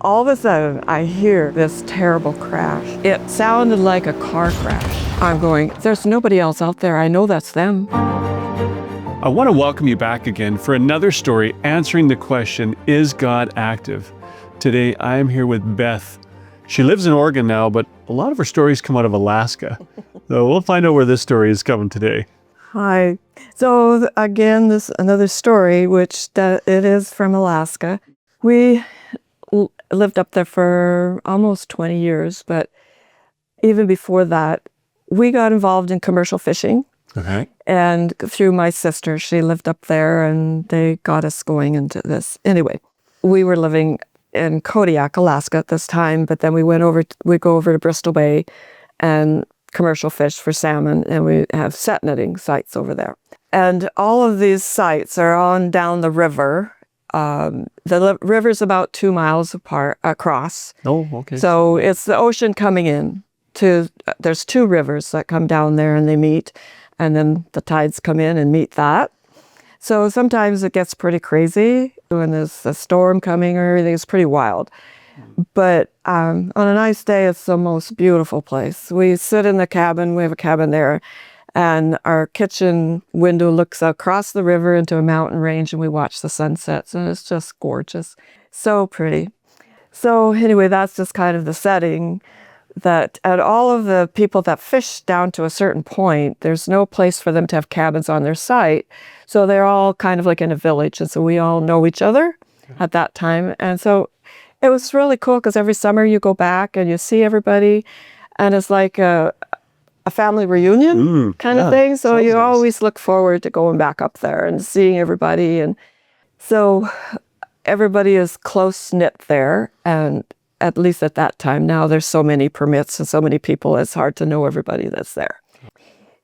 All of a sudden, I hear this terrible crash. It sounded like a car crash. I'm going, there's nobody else out there. I know that's them. I want to welcome you back again for another story answering the question, is God active? Today, I am here with Beth. She lives in Oregon now, but a lot of her stories come out of Alaska. So we'll find out where this story is coming today. Hi. So again, this another story, which it is from Alaska. We lived up there for almost 20 years, but even before that, we got involved in commercial fishing. Okay. And through my sister, she lived up there, and they got us going into this. Anyway, we were living in Kodiak, Alaska at this time, but then we'd go over to Bristol Bay and commercial fish for salmon, and we have set netting sites over there. And all of these sites are on down the river. The river's about 2 miles across. Oh, okay. So it's the ocean coming in. There's two rivers that come down there and they meet, and then the tides come in and meet that. So sometimes it gets pretty crazy when there's a storm coming or everything. It's pretty wild. But on a nice day, it's the most beautiful place. We sit in the cabin. We have a cabin there. And our kitchen window looks across the river into a mountain range, and we watch the sunsets. And it's just gorgeous. So pretty. So anyway, that's just kind of the setting. And all of the people that fish down to a certain point, there's no place for them to have cabins on their site. So they're all kind of like in a village. And so we all know each other at that time. And so it was really cool because every summer you go back and you see everybody, and it's like a family reunion kind of thing. So you always look forward to going back up there and seeing everybody. And so everybody is close-knit there, and at least at that time. Now there's so many permits and so many people, it's hard to know everybody that's there.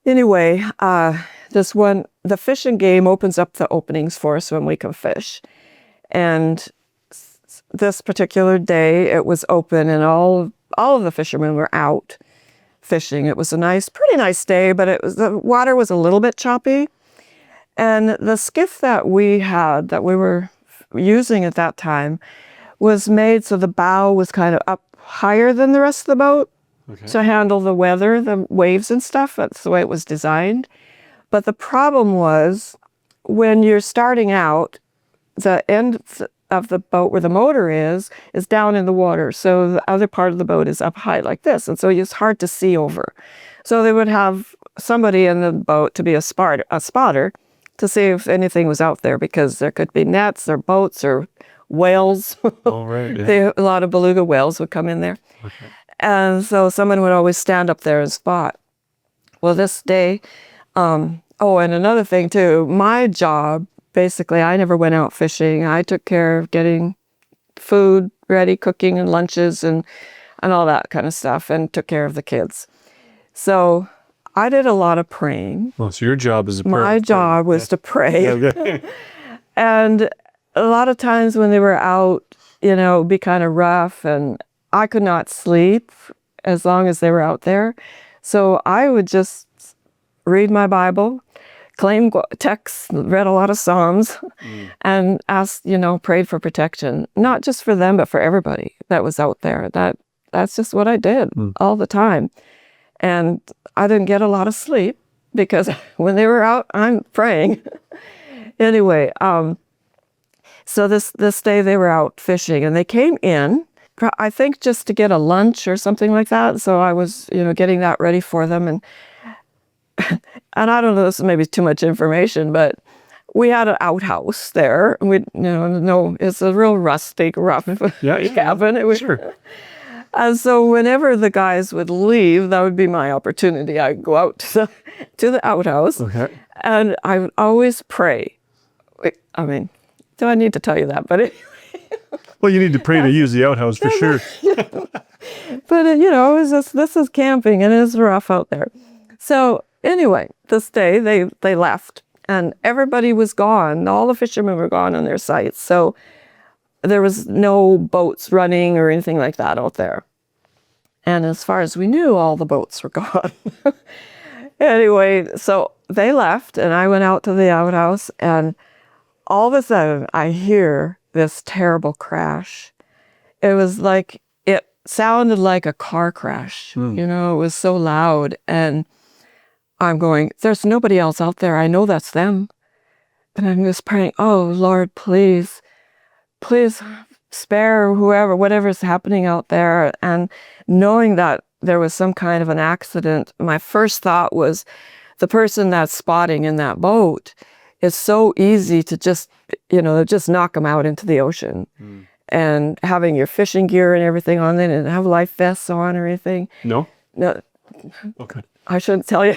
Anyway, the fishing game opens up the openings for us when we can fish. And this particular day, it was open, and all of the fishermen were out fishing. It was pretty nice day, but the water was a little bit choppy. And the skiff that we were using at that time was made so the bow was kind of up higher than the rest of the boat to handle the weather, the waves and stuff. That's the way it was designed. But the problem was when you're starting out, the end of the boat where the motor is down in the water. So the other part of the boat is up high like this. And so it's hard to see over. So they would have somebody in the boat to be a spotter to see if anything was out there, because there could be nets or boats or whales. Oh, right. Yeah. A lot of beluga whales would come in there. Okay. And so someone would always stand up there and spot. Well, this day, and another thing too, my job, basically, I never went out fishing. I took care of getting food ready, cooking and lunches and all that kind of stuff, and took care of the kids. So I did a lot of praying. Well, so your job is My job was to pray. Okay. And a lot of times when they were out, it'd be kind of rough, and I could not sleep as long as they were out there. So I would just read my Bible, claim texts, read a lot of Psalms, and asked, prayed for protection, not just for them, but for everybody that was out there. That's just what I did all the time. And I didn't get a lot of sleep because when they were out, I'm praying. Anyway, so this day they were out fishing, and they came in, I think just to get a lunch or something like that. So I was, getting that ready for them. And I don't know, this is maybe too much information, but we had an outhouse there. It's a real rustic, rough cabin. It was, sure. And so whenever the guys would leave, that would be my opportunity. I'd go out to the outhouse, and I would always pray. Do I need to tell you that? But anyway. Well, you need to pray to use the outhouse for sure. But this is camping, and it's rough out there. So anyway, this day they left, and everybody was gone. All the fishermen were gone on their sites. So there was no boats running or anything like that out there. And as far as we knew, all the boats were gone. Anyway, so they left, and I went out to the outhouse, and all of a sudden I hear this terrible crash. it was like, it sounded like a car crash. You know, it was so loud. And I'm going, there's nobody else out there. I know that's them. And I'm just praying, oh, Lord, please spare whoever, whatever's happening out there. And knowing that there was some kind of an accident, my first thought was the person that's spotting in that boat is so easy to just, just knock them out into the ocean. And having your fishing gear and everything on it and have life vests on or anything. No? No. Okay. I shouldn't tell you.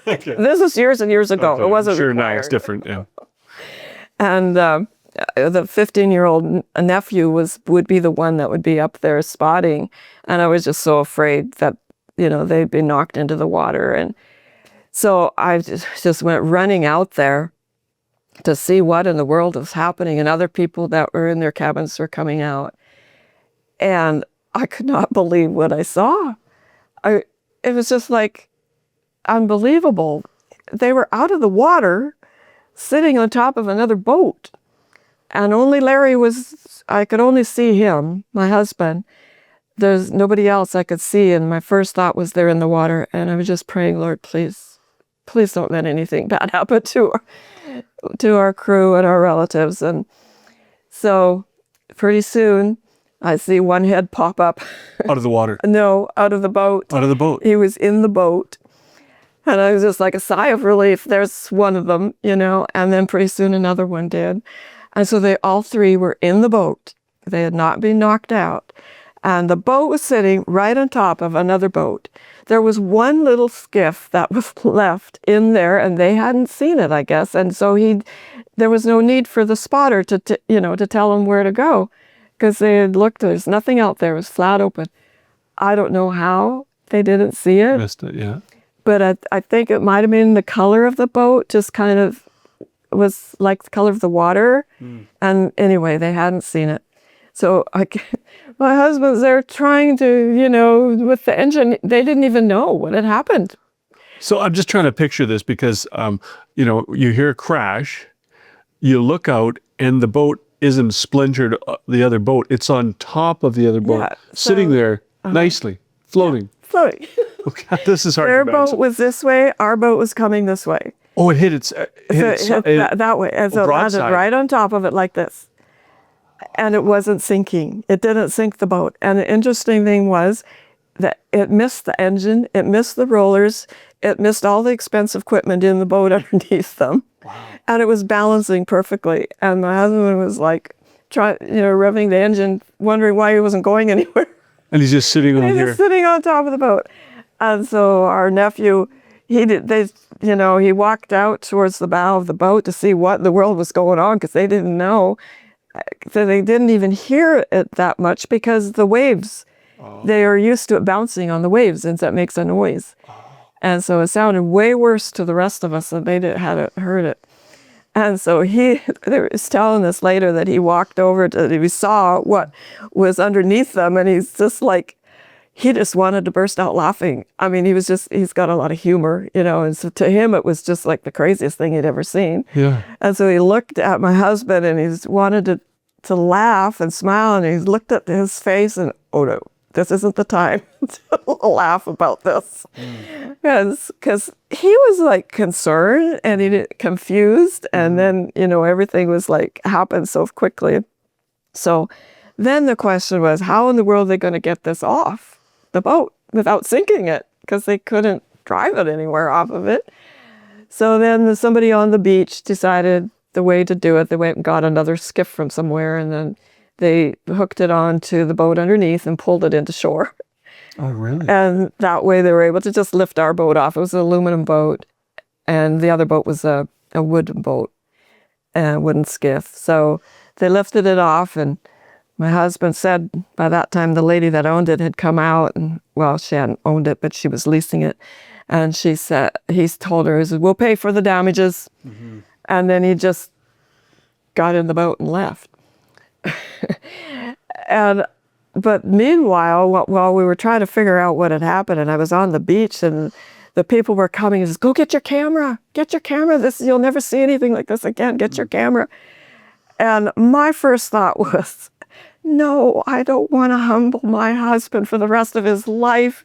Okay. This was years and years ago. Okay. It wasn't sure required. now it's different, yeah. And the 15-year-old nephew would be the one that would be up there spotting. And I was just so afraid that, they'd be knocked into the water. And so I just went running out there to see what in the world was happening. And other people that were in their cabins were coming out. And I could not believe what I saw. It was just like unbelievable. They were out of the water, sitting on top of another boat. And only Larry I could only see him, my husband. There's nobody else I could see. And my first thought was they're in the water. And I was just praying, Lord, please don't let anything bad happen to our crew and our relatives. And so pretty soon I see one head pop up. Out of the water? No, out of the boat. Out of the boat? He was in the boat. And I was just like a sigh of relief. There's one of them, and then pretty soon another one did. And so they all three were in the boat. They had not been knocked out. And the boat was sitting right on top of another boat. There was one little skiff that was left in there, and they hadn't seen it, I guess. And so there was no need for the spotter to tell them where to go, because they had looked. There's nothing out there. It was flat open. I don't know how they didn't see it. Missed it, yeah. But I think it might have been the color of the boat, just kind of was like the color of the water. And anyway, they hadn't seen it. So my husband's there trying to, with the engine, they didn't even know what had happened. So I'm just trying to picture this because, you hear a crash, you look out, and the boat isn't splintered, the other boat. It's on top of the other boat, sitting there nicely, floating. Yeah, floating. Okay, this is hard Their to imagine. boat was this way, our boat was coming this way. Oh, it hit that way. And so it landed right on top of it like this. And it wasn't sinking. It didn't sink the boat. And the interesting thing was that it missed the engine, it missed the rollers, it missed all the expensive equipment in the boat underneath them. Wow. And it was balancing perfectly. And my husband was like, revving the engine, wondering why he wasn't going anywhere. And he's just sitting on here. He's sitting on top of the boat. And so our nephew, he walked out towards the bow of the boat to see what in the world was going on, because they didn't know. So they didn't even hear it that much because the waves, they are used to it bouncing on the waves, and that makes a noise. And so it sounded way worse to the rest of us than they hadn't heard it. And so he was telling us later that he walked over he saw what was underneath them, and he's just like, he just wanted to burst out laughing. I mean, he's got a lot of humor, and so to him, it was just like the craziest thing he'd ever seen. Yeah. And so he looked at my husband and he wanted to laugh and smile, and he looked at his face and, oh no, this isn't the time to laugh about this. Because he was like concerned and confused, and then, everything was like happened so quickly. So then the question was, how in the world are they going to get this off the boat without sinking it, because they couldn't drive it anywhere off of it. So then somebody on the beach decided the way to do it. They went and got another skiff from somewhere, and then they hooked it onto the boat underneath and pulled it into shore. Oh, really? And that way they were able to just lift our boat off. It was an aluminum boat, and the other boat was a wooden boat, a wooden skiff. So they lifted it off, and my husband said by that time the lady that owned it had come out, and she hadn't owned it, but she was leasing it. And he told her, he said, we'll pay for the damages. Mm-hmm. And then he just got in the boat and left. But meanwhile, while we were trying to figure out what had happened, and I was on the beach, and the people were coming and says, go get your camera. You'll never see anything like this again. Get your camera. And my first thought was, no, I don't want to humble my husband for the rest of his life.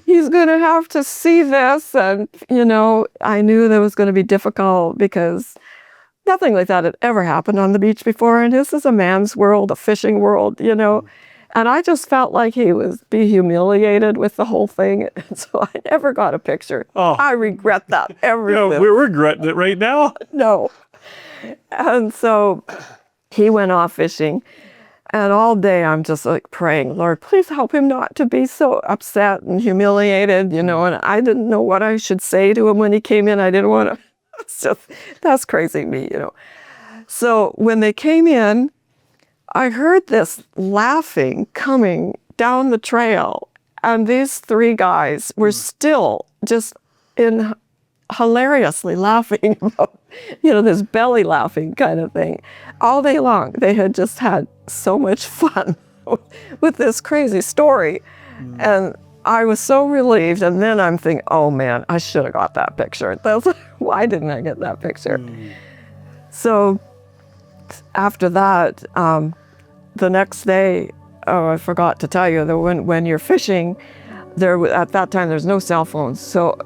He's going to have to see this. And, I knew that was going to be difficult because nothing like that had ever happened on the beach before. And this is a man's world, a fishing world, And I just felt like he was be humiliated with the whole thing. And so I never got a picture. Oh. I regret that everything. We're regretting it right now. No. And so he went off fishing. And all day I'm just like praying, Lord, please help him not to be so upset and humiliated, and I didn't know what I should say to him when he came in. I didn't want to, that's crazy me, So when they came in, I heard this laughing coming down the trail. And these three guys were still just hilariously laughing about, this belly laughing kind of thing. All day long, they had just had so much fun with this crazy story. And I was so relieved. And then I'm thinking, oh man, I should have got that picture. Why didn't I get that picture? So after that, the next day, I forgot to tell you that when you're fishing, at that time there's no cell phones. So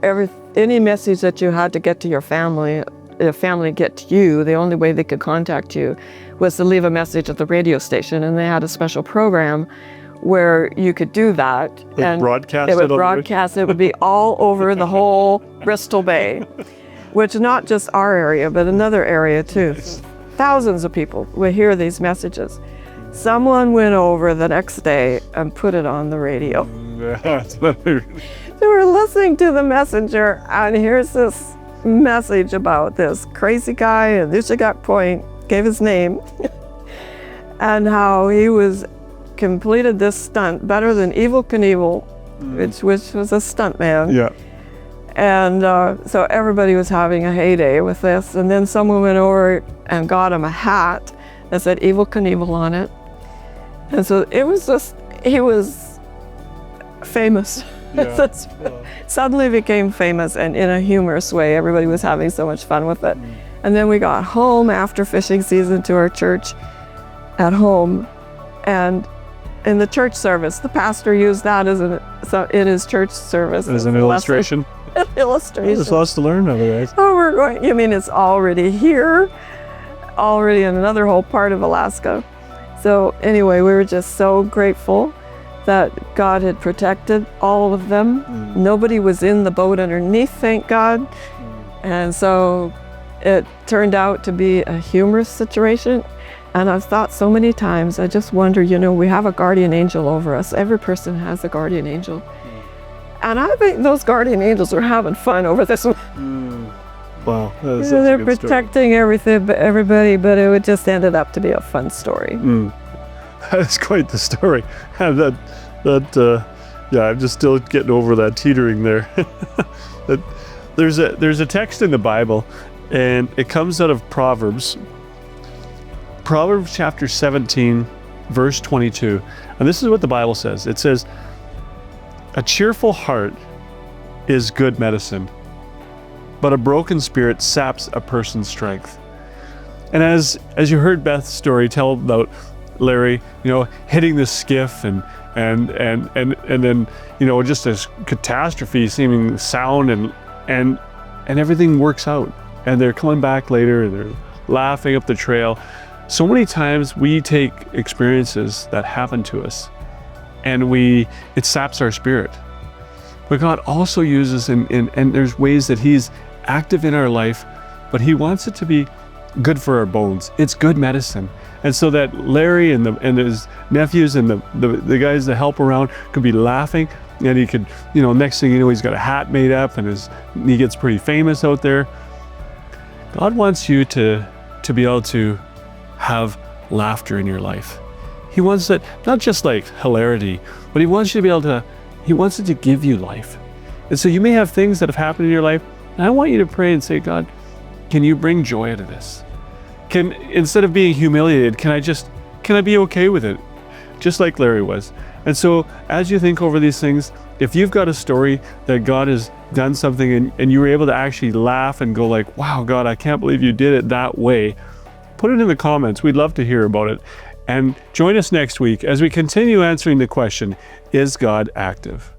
any message that you had to get to your family, the family get to you, the only way they could contact you was to leave a message at the radio station. And they had a special program where you could do that. And broadcast it would broadcast. It would be all over the whole Bristol Bay, which not just our area, but another area too. Thousands of people would hear these messages. Someone went over the next day and put it on the radio. They were listening to the messenger, and here's this message about this crazy guy in Nushagak Point, gave his name, and how he completed this stunt better than Evel Knievel, which was a stunt man. Yeah. And so everybody was having a heyday with this. And then someone went over and got him a hat that said Evel Knievel on it. And so it was he was famous. Yeah. Suddenly became famous, and in a humorous way. Everybody was having so much fun with it. And then we got home after fishing season to our church at home. And in the church service, the pastor used that in his church service. As an illustration? An illustration. There's lots to learn over there. Oh, it's already here, already in another whole part of Alaska. So anyway, we were just so grateful that God had protected all of them. Nobody was in the boat underneath, thank God. And so it turned out to be a humorous situation. And I've thought so many times, I just wonder, we have a guardian angel over us. Every person has a guardian angel. And I think those guardian angels are having fun over this one. Wow. They're protecting everybody, but it just ended up to be a fun story. That's quite the story. I'm just still getting over that teetering there. There's a text in the Bible, and it comes out of Proverbs chapter 17, verse 22. And this is what the Bible says. It says, "A cheerful heart is good medicine, but a broken spirit saps a person's strength." And as you heard Beth's story tell about Larry, hitting the skiff and then, just this catastrophe seeming sound and everything works out. And they're coming back later and they're laughing up the trail. So many times we take experiences that happen to us and it saps our spirit. But God also uses, and there's ways that He's active in our life, but He wants it to be good for our bones. It's good medicine. And so that Larry and his nephews and the guys that help around could be laughing, and he could, next thing you know, he's got a hat made up and he gets pretty famous out there. God wants you to be able to have laughter in your life. He wants that, not just like hilarity, but He wants you to be He wants it to give you life. And so you may have things that have happened in your life, and I want you to pray and say, God, can you bring joy out of this? Instead of being humiliated, can I be okay with it? Just like Larry was. And so as you think over these things, if you've got a story that God has done something and you were able to actually laugh and go like, wow, God, I can't believe you did it that way, put it in the comments. We'd love to hear about it. And join us next week as we continue answering the question, is God active?